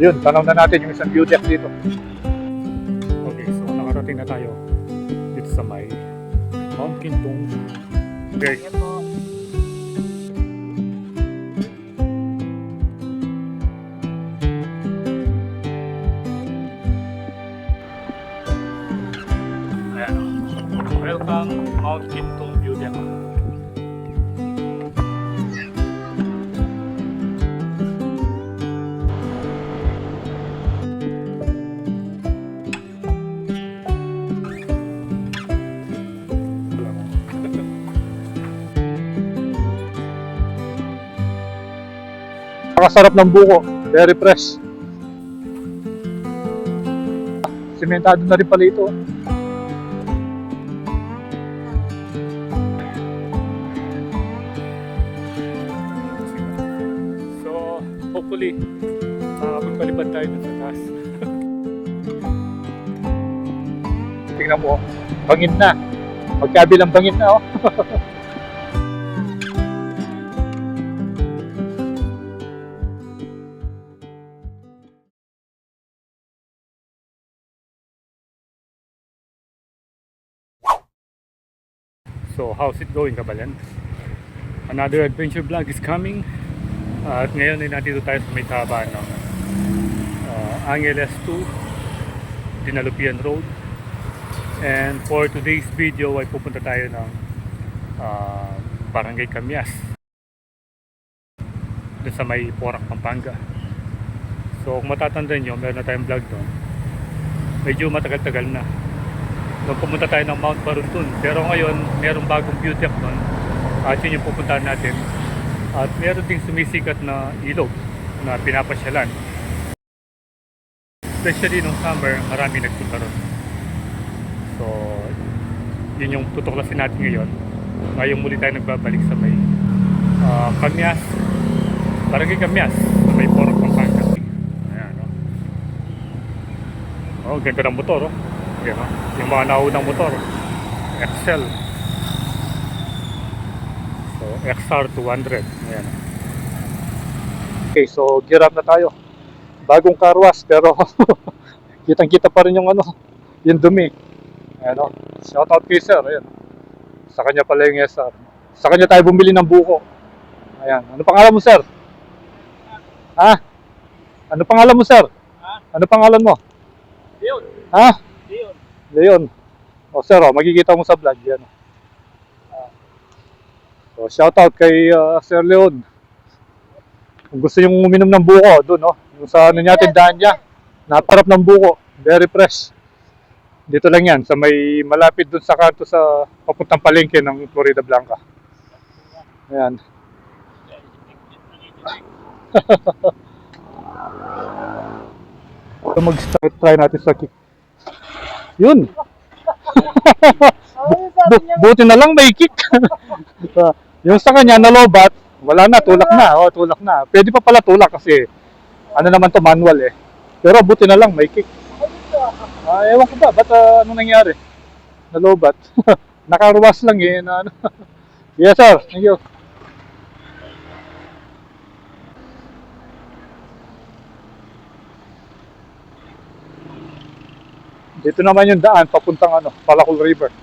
Yun, tanaw na natin yung isang view deck dito. Okay, so nakarating na tayo dito sa may Mount Kintong. Okay. Welcome Mount Kintong View Deck. Nakasarap ng buko, very fresh. Simentado na rin pala ito. So, hopefully, makakapagpalipad tayo dun sa taas. Tingnan mo, bangin na. Magkabilang bangin na, oh. So, how's it going, Kabalan? Another adventure vlog is coming. At ngayon ay nandito tayo sa may taba ng Angeles 2 Dinalupian Road. And for today's video ay pupunta tayo ng Barangay Camias doon sa may Porac, Pampanga. So kung matatandaan nyo, meron na tayong vlog doon. Medyo matagal-tagal na nung pumunta tayo ng Mount Baruntun. Pero ngayon, merong bagong view deck doon. At yun yung pupuntahan natin. At meron ding sumisikat na ilog na pinapasyalan. Especially nung summer, marami nagpunta ron. So, yun yung tutuklasin natin ngayon. Ngayon muli tayo nagbabalik sa may Camias. Barangay Camias, sa may Porac, Pampanga. Ayan, no? Oh, ganda ng motor, oh. Ayan, no? Yung mga naunang motor, Excel. So, XR 200. Ayan. Okay, so gear up na tayo. Bagong carwash, pero kitang-kita pa rin yung yung dumi. Ayan, no? Shout out kay sir. Ayan. Sa kanya pala yung SR. Sa kanya tayo bumili ng buko. Ayan. Ano pangalan mo, sir? Ha? Ano pangalan mo, sir? Ano pangalan mo? Leon. Ha? Leon. Leon. O, sir, makikita mo sa vlog yan. So, shout out kay Sir Leon. Kung gusto nyo uminom ng buko, doon, no? Yung sa niya, tindahan niya. Naparap ng buko. Very fresh. Dito lang yan, sa may malapit doon sa kanto sa papuntang palengke ng Florida Blanca. Ayan. So mag-start, try natin sa kick. Yun! Buti na lang may kick. Yung sa kanya nalobat, wala na, tulak na. Oh, tulak na. Pwede pa pala tulak kasi ano naman to, manual eh. Pero buti na lang may kick. Ewan ko ba, ba't anong nangyari? Nalobat. Nakaruwas lang eh. Na, ano. Yes sir, thank you. Dito naman yung daan, papuntang Palacol River.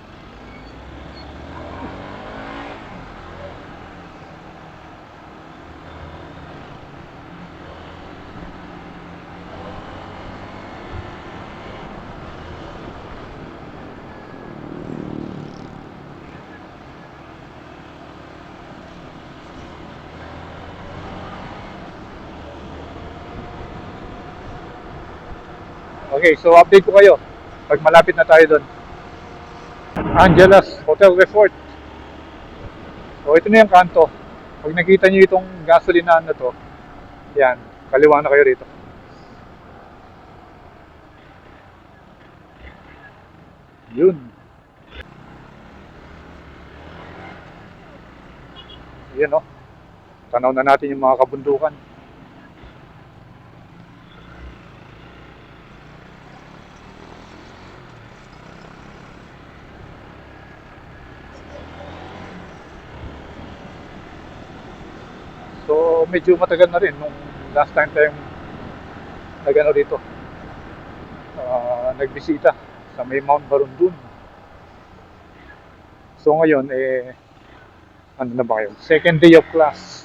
Okay, so update ko kayo pag malapit na tayo doon. Angeles Hotel Resort. So ito na yung kanto. Pag nakita nyo itong gasolinahan na to, yan, kaliwa na kayo rito. Yun. Yan, no? Tanaw na natin yung mga kabundukan. So medyo matagal na rin nung last time tayong nag-ano rito, nagbisita sa may Mount Barundun. So ngayon, ano na ba yun? Second day of class,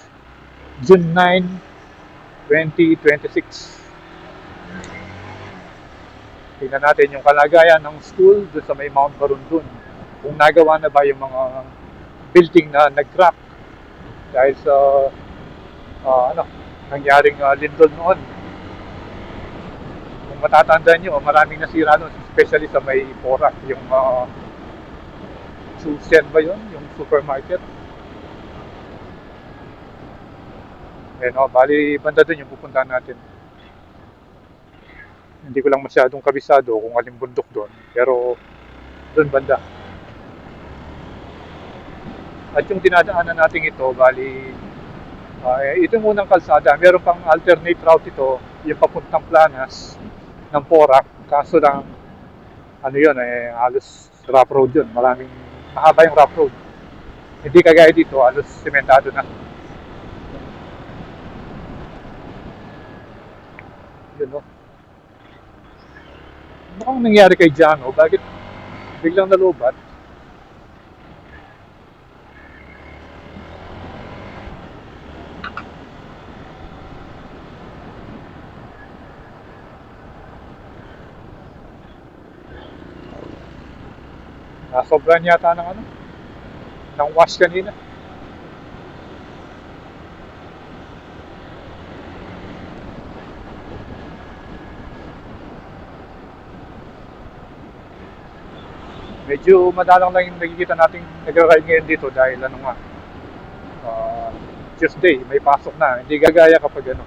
June 9, 2026. Tingnan natin yung kalagayan ng school doon sa may Mount Barundun. Kung nagawa na ba yung mga building na nag-crack dahil sa ano, nangyaring lindol noon. Kung matatandaan nyo, maraming nasira noon, especially sa may Porac, yung Susen ba yun? Yung supermarket. Bali banda doon yung pupuntahan natin. Hindi ko lang masyadong kabisado kung aling bundok doon, pero doon banda. At yung dinadaanan natin ito, bali ito yung unang kalsada. Meron pang alternate route ito, yung papuntang Planas ng Porac. Kaso lang, ano yun, halos rough road yun. Maraming, mahaba yung rough road. Hindi kagaya dito, halos sementado na. Yun, no? Ano kang nangyari kay Jano? Bakit biglang nalubat? Nasobran yata ng ano? Ng wash kanina. Medyo madalang lang yung nakikita nating nagra-ride ngayon dito dahil ano nga, Tuesday, may pasok na. Hindi gagaya kapag ano,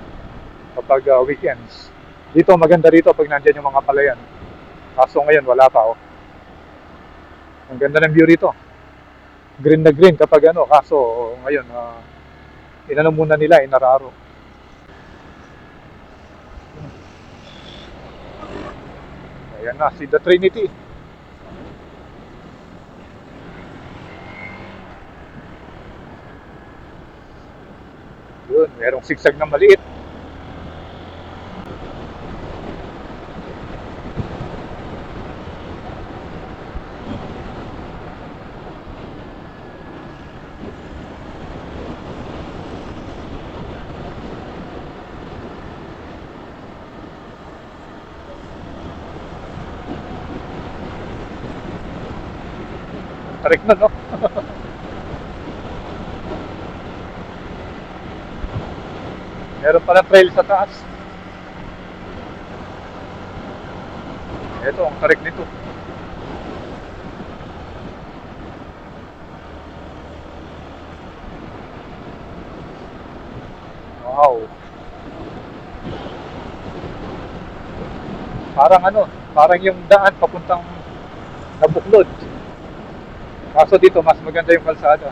kapag weekends. Dito maganda rito pag nandiyan yung mga palayan. Kaso ngayon wala pa oh. Ang ganda ng view rito. Green na green kapag ano, kaso ngayon inano muna nila, inararo. Ayan na, si The Trinity. Yun, merong sigsag na maliit. Tarik na, no? Meron pala trail sa taas. Ito, ang tarik nito. Wow. Parang ano, parang yung daan papuntang Nabuklod. Kaso dito, mas maganda yung kalsada.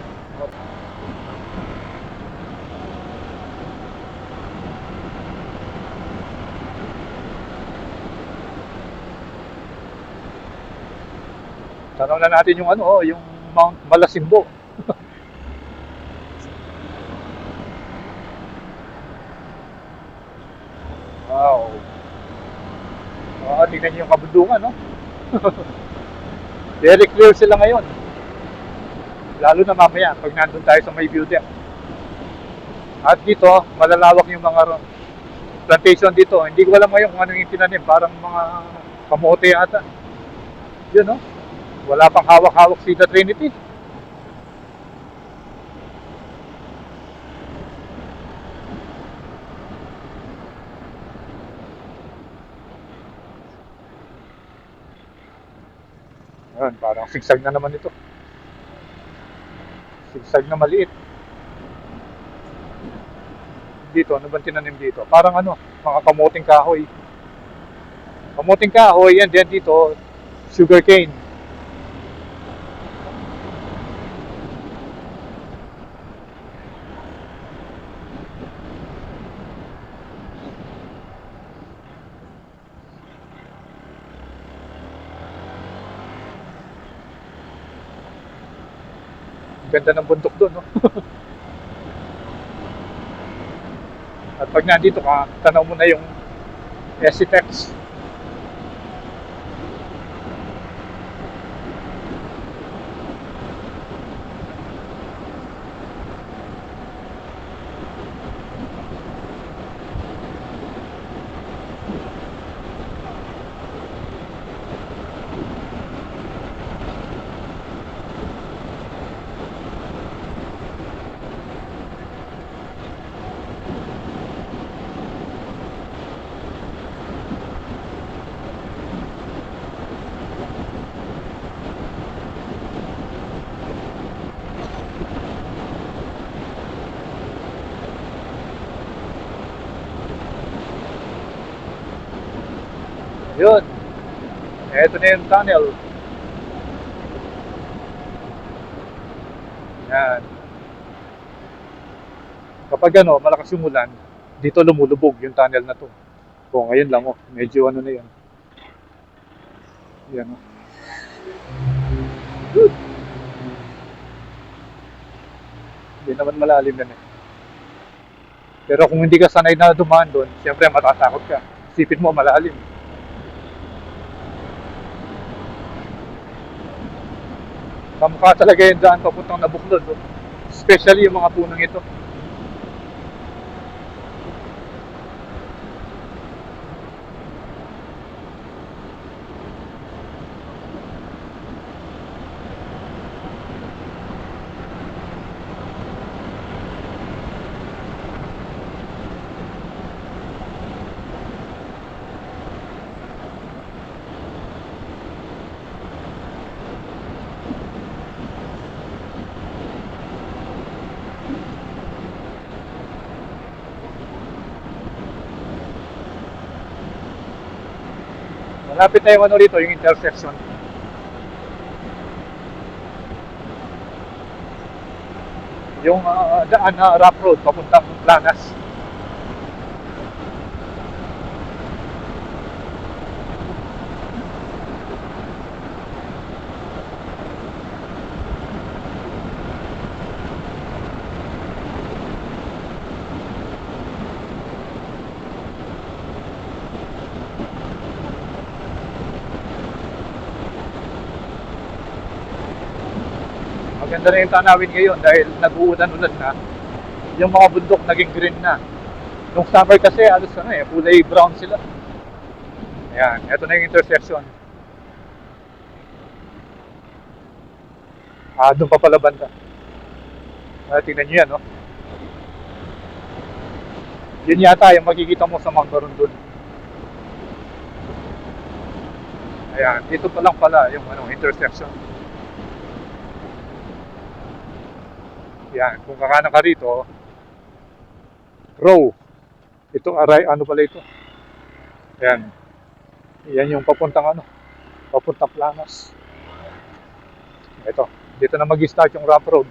Tanong na natin yung ano, yung Mount Malasimbo. Wow. Tingnan niyo yung kabundungan, no? Very clear sila ngayon. Lalo na mamaya, pag nandun tayo sa may view deck. At dito, malalawak yung mga plantation dito. Hindi ko alam ngayon kung ano yung tinanim. Parang mga kamote ata. Yun, no? Wala pang hawak-hawak si The Trinity. Ayun, parang sigsag na naman ito. Sigsag na maliit. Dito, ano bang tinanim dito? Parang ano, mga kamuting kahoy. Kamuting kahoy, yan din dito, sugarcane. Ganda ng bundok doon, no? At pag nandito ka, tanaw mo na yung Esitex. Yun. Eto na yung tunnel. Yan. Kapag ano, malakas yung ulan, dito lumulubog yung tunnel na to. O, ngayon lang oh. Medyo ano na yan. Yan oh. Good. Hindi naman malalim yan eh. Pero kung hindi ka sanay na dumaan doon, siyempre matatakot ka. Isipin mo malalim. Kamukha talaga yung daan papuntang Nabuklod. Oh. Especially yung mga punong ito. Malapit na yung ano rito, yung intersection. Yung daan na rough road papuntang Planas. Maganda na yung tanawin ngayon dahil nag-uulan-ulan na. Yung mga bundok naging green na. Nung summer kasi halos ano eh, kulay brown sila. Ayan, eto na yung intersection. Doon pa pala banda. Tingnan nyo yan, no? Yun yata yung makikita mo sa Mount Marundun. Ayan, dito pa lang pala yung ano, intersection. Yan, kung kakanan ka rito, row. Ito, aray, ano pala ito? Ayan. Yan yung papuntang ano, papuntang Planas. Ito, dito na mag-start yung rough road.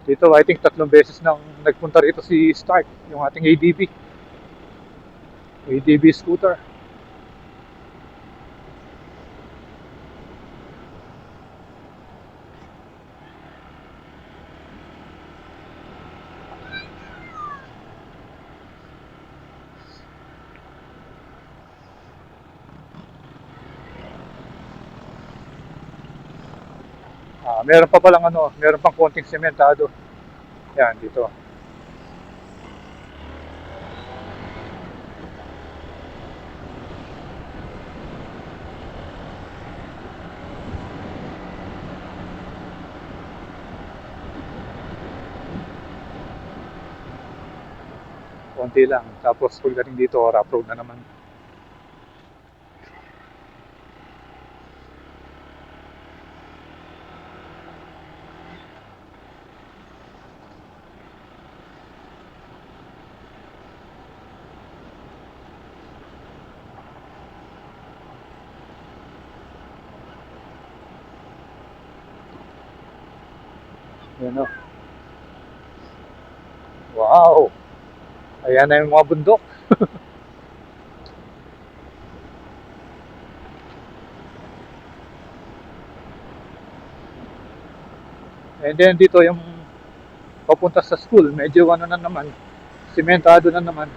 Dito, I think 3 beses nang nagpunta rito si Stark, yung ating ADB. ADB scooter. Meron pa palang ano, meron pang konting sementado. Yan, dito. Konti lang. Tapos pagdating dito, rough road na naman. Yan o. Wow! Ayan na yung mga bundok. And then dito yung papunta sa school, medyo ano na naman, simentado na naman.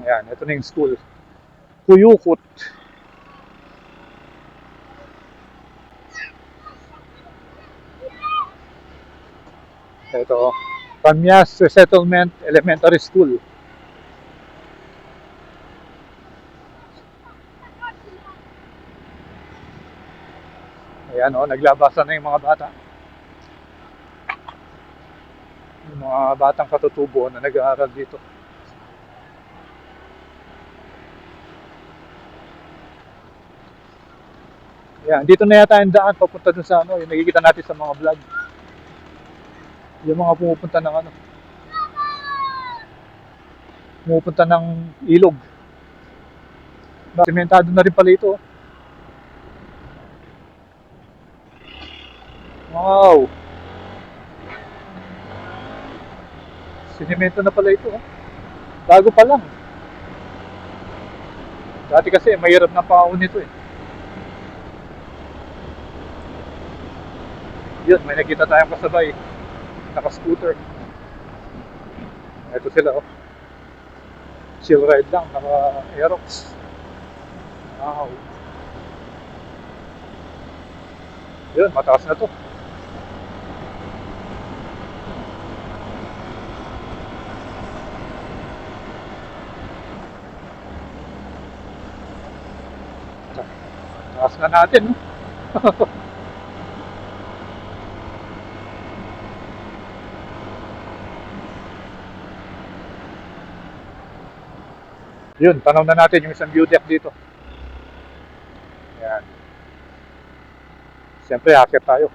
Ayan, ito na yung school. Kuyukot. Ito, Pamyas Resettlement Elementary School. Ayan o, naglabasan na yung mga bata. Yung mga batang katutubo na nag-aaral dito. Ayan, dito na yata yung daan papunta dun sa ano, yung nakikita natin sa mga vlog. Yung mga pumupunta ng ilog. Simentado na rin pala ito. Wow! Sinemento na pala ito. Bago pa lang. Dati kasi mahirap na paahon nito eh. Yun, may nakita tayong kasabay. Naka-scooter. Ito sila oh. Chill ride lang, naka-Aerox. Wow. Yun, mataas na to. Taas na natin. No? Yun, tanaw na natin yung isang view deck dito. Ayan. Siyempre, akit tayo.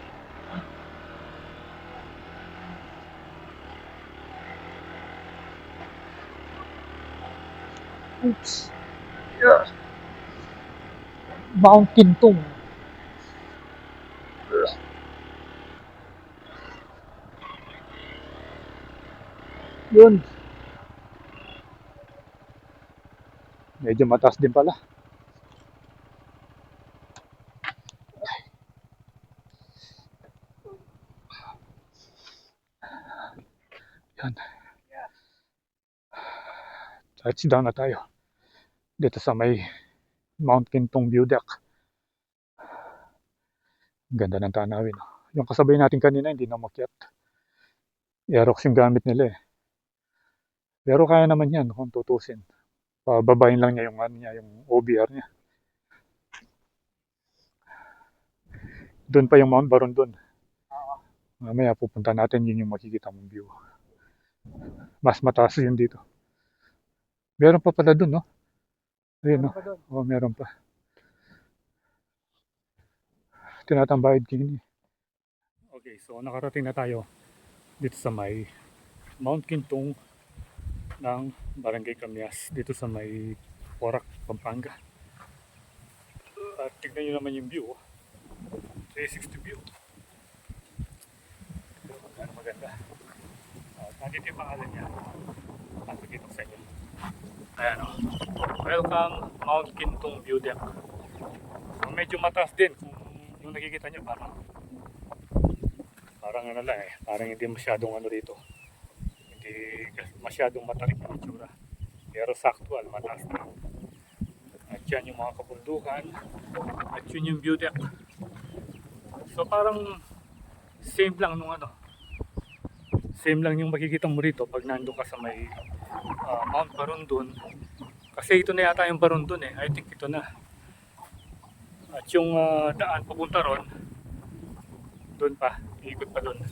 Oops. Yeah. Mount Kintung. Yun. Medyo mataas din pala. Yan. Touchdown na tayo. Dito sa may Mount Kintung view deck. Ganda ng tanawin. Yung kasabay natin kanina, hindi na makyat. Aerox yung gamit nila eh. Pero kaya naman yan kung tutusin. Pababayin lang niya yung, ano niya, yung OBR niya. Doon pa yung Mount Barundon. Mamaya pupunta natin, yun yung makikita mong view. Mas mataas yun dito. Meron pa pala doon, no? Ayun, no? Oo, meron pa. Tinatambayad kini. Okay, so nakarating na tayo dito sa may Mount Kintung ng Barangay Camias. Dito sa may Porac, Pampanga. At tignan nyo naman yung view. 360 view. Ano maganda. Nandito yung pangalan niya. Pakikita ko sa inyo. Ayan o. Welcome Mount Kintung View Deck. Medyo mataas din kung yung nakikita nyo parang ano lang eh. Parang hindi masyadong ano rito. Hindi masyadong matarik yung itsura. Pero saktual, mataas na. At yan yung mga kabundukan. At yun yung view deck. So parang same lang nung ano. Same lang yung makikita mo rito pag nandun ka sa may Mount Barundon. Kasi ito na yata yung Barundon eh. I think ito na. At yung daan papunta ron, doon pa, iikot pa doon.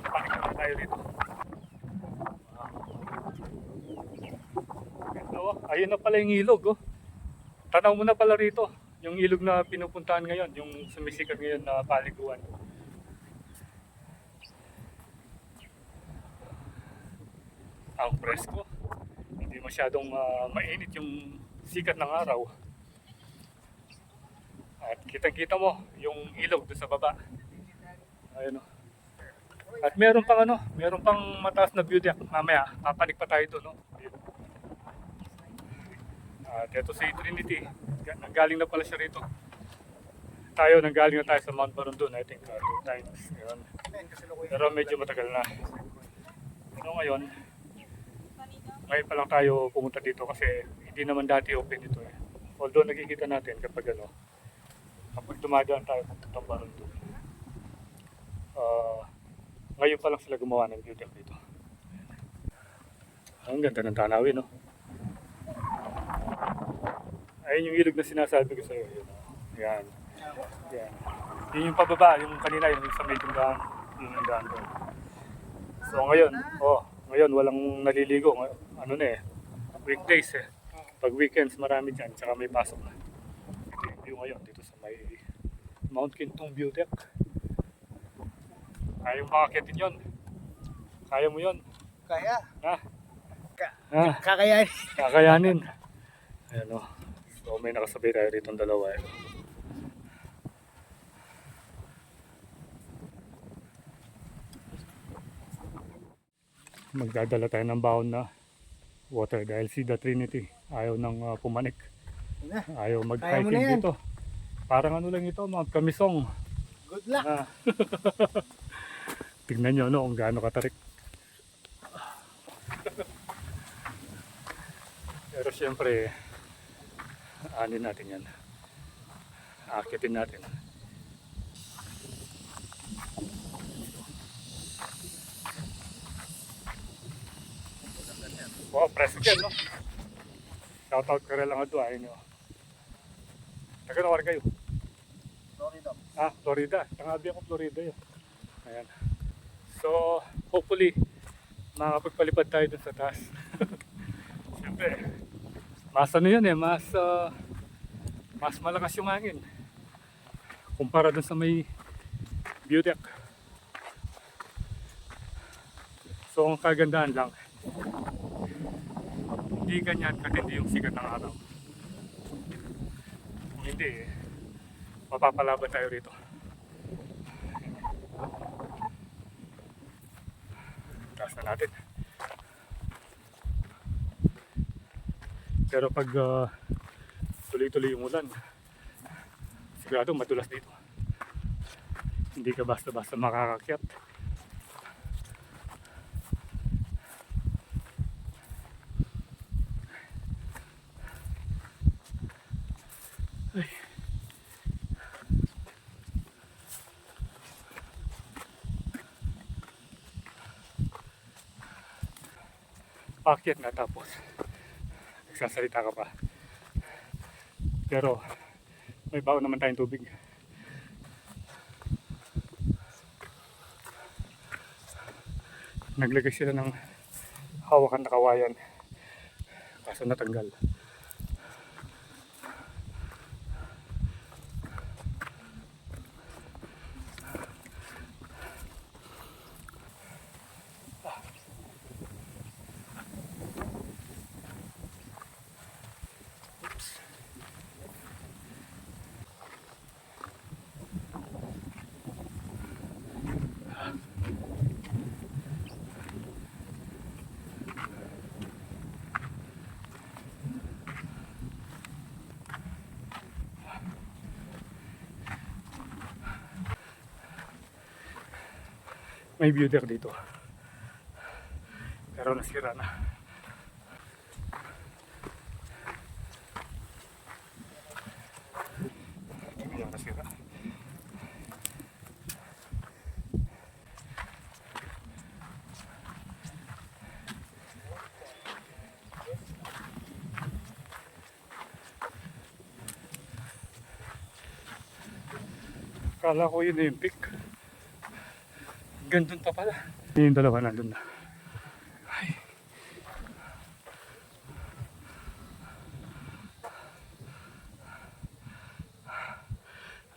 Pakita na tayo dito. Ayun na pala yung ilog oh. Tanaw mo na pala rito. Yung ilog na pinupuntahan ngayon, yung sumisikat ngayon na paliguan. Ang presko. Hindi masyadong mainit yung sikat ng araw. At kitang-kita mo yung ilog doon sa baba. Ayun oh. At meron pang mataas na view deck. Mamaya, papanik pa tayo doon, no? At ito si Trinity. Nanggaling na pala siya rito. Nanggaling na tayo sa Mount Barundon, I think 2 times. Yun. Pero medyo matagal na. Pero ngayon pa lang tayo pumunta dito kasi hindi naman dati open ito eh. Although nakikita natin kapag dumadaan tayo papuntang Barundon. Ngayon pa lang sila gumawa ng view deck dito. Ang ganda ng tanawin, no? Ayun yung ilog na sinasabi ko sa iyo. Yan. Yan. Yun yung pababa, yung kanina, yung sa medyo daan. Yung daan doon. So ngayon walang naliligo. Ano na eh, weekdays eh. Pag weekends marami dyan, tsaka may pasok na. Ito yung view ngayon dito sa may Mount Kintong View Deck. Kaya mo makakitin yun. Kaya mo yun. Kaya. Ha? Kakayanin. Kakayanin. Ayan o. So may nakasabay tayo rito ng dalawa eh. Magdadala tayo ng baon na water dahil si The Trinity ayaw nang pumanik. Ayaw mag-hiking dito. Parang ano lang ito, Mount Kamisong. Good luck. Tignan nyo kung gaano katarik. Pero syempre, anin natin yan. Aakitin natin. Wow, president, no? Shoutout ka rin lang ito, ayun nyo. Taga na kayo? Florida. Florida. Tangabi ako Florida yun. Ayan. So, hopefully, makapagpalipad tayo dun sa taas. Siyempre, mas ano yun eh, mas malakas yung hangin. Kumpara dun sa may view deck. So, ang kagandahan lang, hindi ganyan katindi yung sikat ng araw. Kung hindi, mapapalaban tayo rito. Taas na natin. Pero pag tuloy-tuloy yung ulan, sigurado madulas dito. Hindi ka basta-basta makakakyat. Ay. Paakyat na tapos nagsasalita ka pa. Pero may baon naman tayong tubig. Naglagay sila ng hawakan na kawayan kaso natanggal. May view deck dito. Pero nasira na. Ito yung nasira. Kala ko yun yung peak. Gandun pa pala. Yung dalawa nandun na. Ay.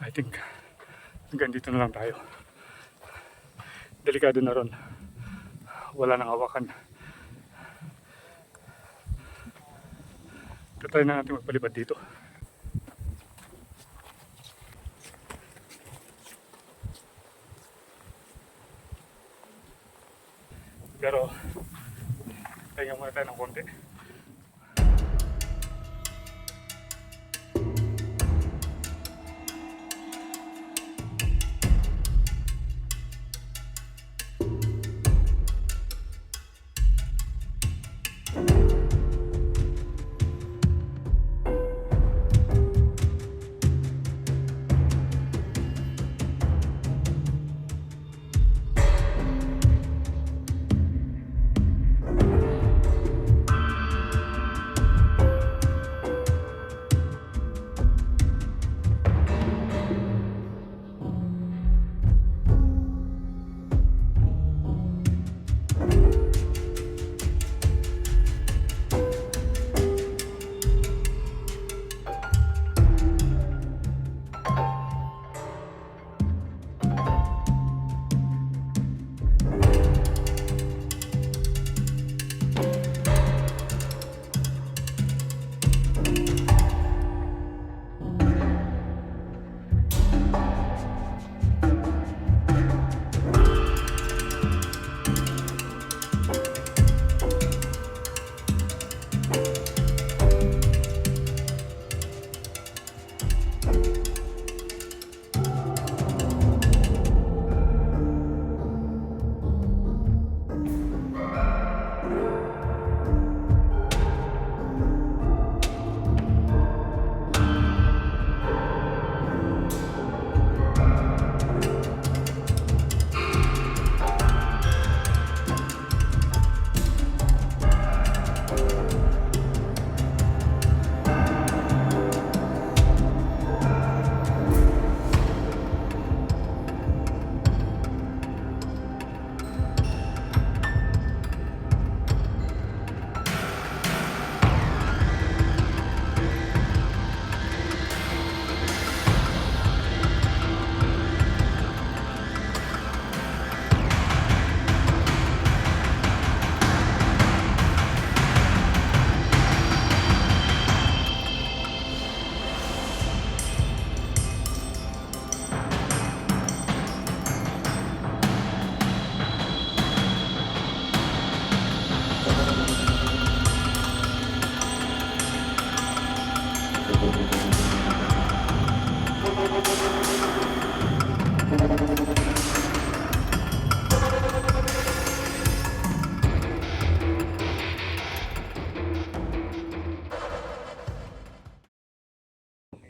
I think hanggang dito na lang tayo. Delikado na ron. Wala nang hawakan. Try na natin magpalipad dito. Pero, tayo muna tayo ng konti.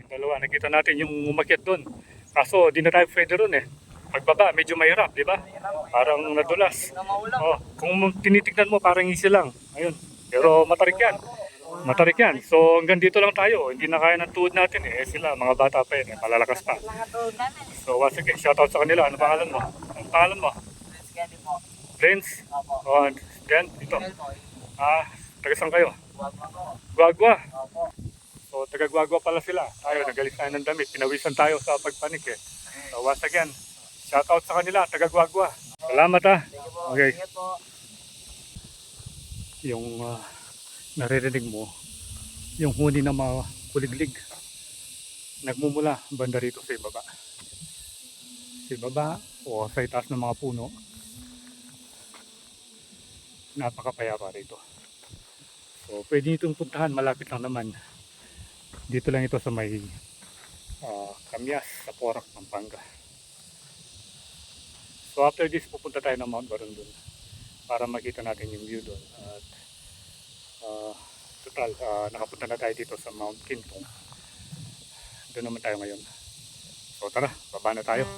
Dalawa, nakita natin yung umakyat doon. Kaso, di na tayo pwede doon eh. Pagbaba, medyo mahirap, di ba? Parang nadulas. Oh, kung tinitignan mo, parang easy lang. Ayun. Pero matarik yan. Matarik yan. So, hanggang dito lang tayo. Hindi na kaya ng tuhod natin eh. Sila, mga bata pa yun eh. Malalakas pa. So, once again, shoutout sa kanila. Ano pangalan mo? Ano pangalan mo? Friends? Oh, then, dito. Taga saan kayo? Guagua. So, taga-Guagua pala sila. Tayo, nagalis tayo ng damit. Pinawisan tayo sa pagpanik eh. So, once again, shoutout sa kanila, taga-Guagua. Salamat ha. Okay. Yung naririnig mo, yung huni ng mga kuliglig, nagmumula banda rito sa ibaba. Sa ibaba o sa itaas ng mga puno, napakapayapa rito. So, pwede nyo itong puntahan, malapit lang naman. Dito lang ito sa may Kamyas, sa Porac, Pampanga. So after this, pupunta tayo ng Mount Barundon para makita natin yung view doon. At total, nakapunta na tayo dito sa Mount Kintong. Doon naman tayo ngayon. So tara, baba na tayo.